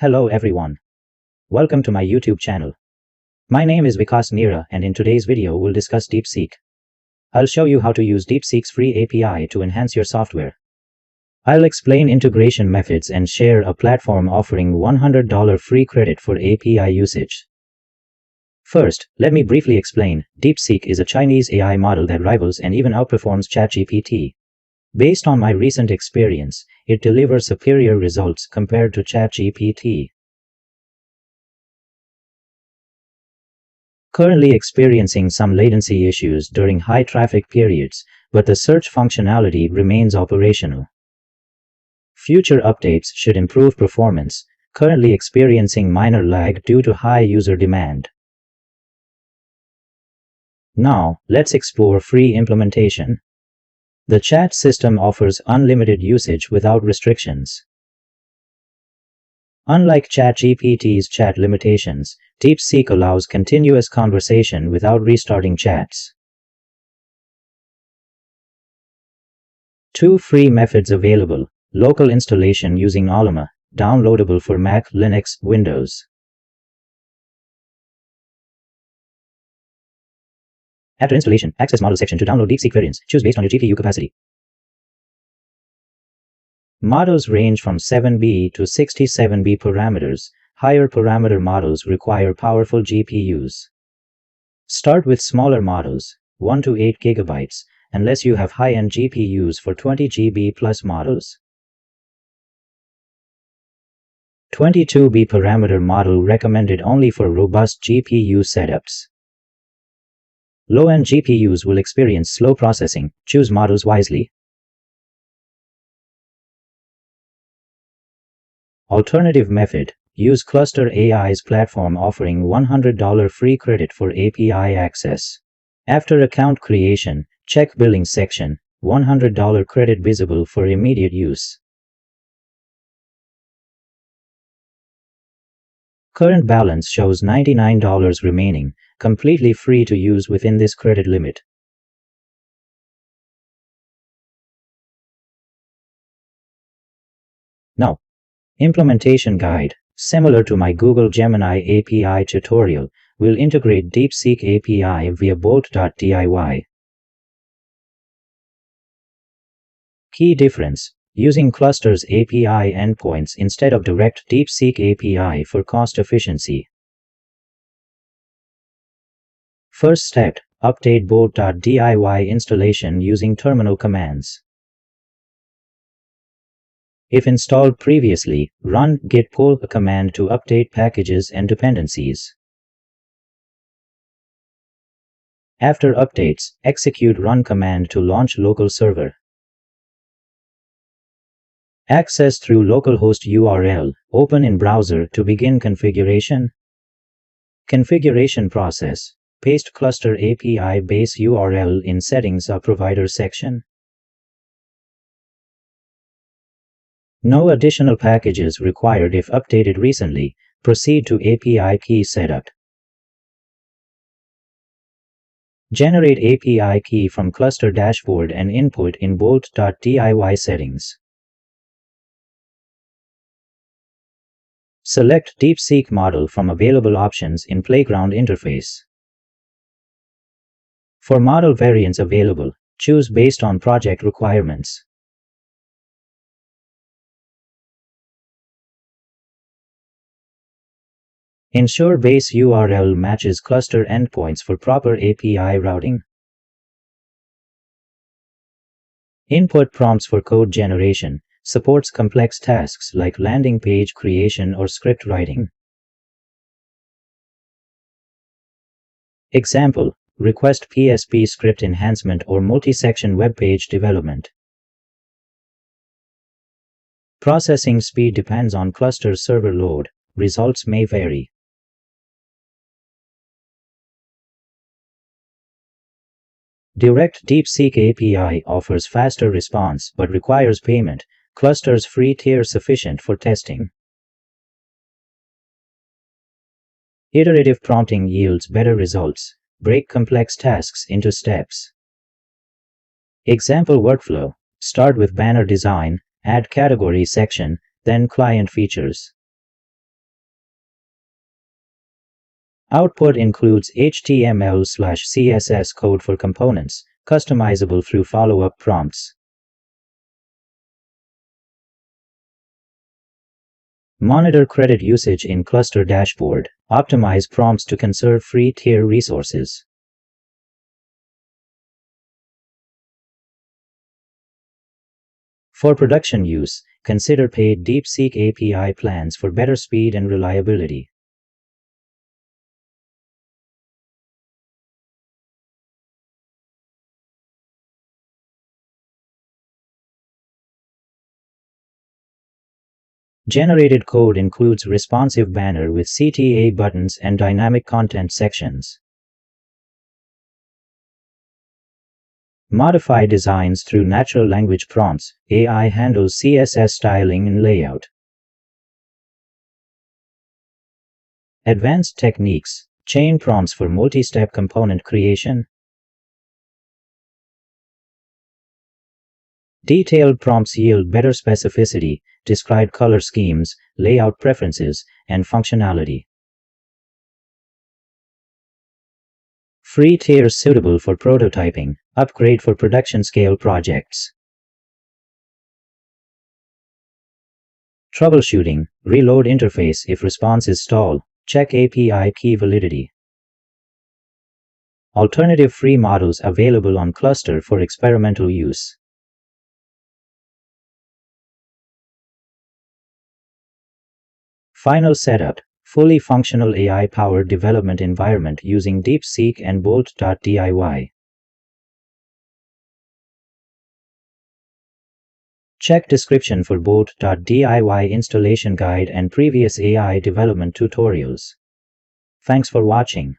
Hello everyone. Welcome to my YouTube channel. My name is Vikas Neera, and in today's video we'll discuss DeepSeek. I'll show you how to use DeepSeek's free API to enhance your software. I'll explain integration methods and share a platform offering $100 free credit for API usage. First, let me briefly explain. DeepSeek is a Chinese AI model that rivals and even outperforms ChatGPT. Based on my recent experience, it delivers superior results compared to ChatGPT. Currently experiencing some latency issues during high traffic periods, but the search functionality remains operational. Future updates should improve performance, currently experiencing minor lag due to high user demand. Now, let's explore free implementation. The chat system offers unlimited usage without restrictions. Unlike ChatGPT's chat limitations, DeepSeek allows continuous conversation without restarting chats. 2 free methods available: local installation using Alma, downloadable for Mac, Linux, Windows. After installation, access model section to download DeepSeek variants. Choose based on your GPU capacity. Models range from 7B to 67B parameters. Higher parameter models require powerful GPUs. Start with smaller models, 1 to 8 GB, unless you have high-end GPUs for 20 GB plus models. 22B parameter model recommended only for robust GPU setups. Low-end GPUs will experience slow processing. Choose models wisely. Alternative method: use Cluster AI's platform offering $100 free credit for API access. After account creation, check billing section, $100 credit visible for immediate use. Current balance shows $99 remaining, completely free to use within this credit limit. Now, implementation guide. Similar to my Google Gemini API tutorial, we'll integrate DeepSeek API via Bolt.DIY. Key difference: using Cluster's API endpoints instead of direct DeepSeek API for cost efficiency. First step: update Bolt.DIY installation using terminal commands. If installed previously, run git pull command to update packages and dependencies. After updates, execute run command to launch local server. Access through localhost URL, open in browser to begin configuration. Configuration process: paste Cluster API base URL in settings provider section. No additional packages required if updated recently. Proceed to API key setup. Generate API key from Cluster dashboard and input in Bolt.DIY settings. Select DeepSeek model from available options in Playground interface. For model variants available, choose based on project requirements. Ensure base URL matches cluster endpoints for proper API routing. Input prompts for code generation. Supports complex tasks like landing page creation or script writing. Example: request PSP script enhancement or multi-section web page development. Processing speed depends on cluster server load. Results may vary. Direct DeepSeek API offers faster response but requires payment. Cluster's free tier sufficient for testing. Iterative prompting yields better results. Break complex tasks into steps. Example workflow: start with banner design, add category section, then client features. Output includes HTML/CSS code for components, customizable through follow-up prompts. Monitor credit usage in cluster dashboard. Optimize prompts to conserve free tier resources. For production use, consider paid DeepSeek API plans for better speed and reliability. Generated code includes responsive banner with CTA buttons and dynamic content sections. Modify designs through natural language prompts. AI handles CSS styling and layout. Advanced techniques. Chain prompts for multi-step component creation. Detailed prompts yield better specificity, describe color schemes, layout preferences, and functionality. Free tiers suitable for prototyping, upgrade for production scale projects. Troubleshooting, reload interface if responses stall, check API key validity. Alternative free models available on Cluster for experimental use. Final setup, fully functional AI-powered development environment using DeepSeek and Bolt.DIY. Check description for Bolt.DIY installation guide and previous AI development tutorials. Thanks for watching.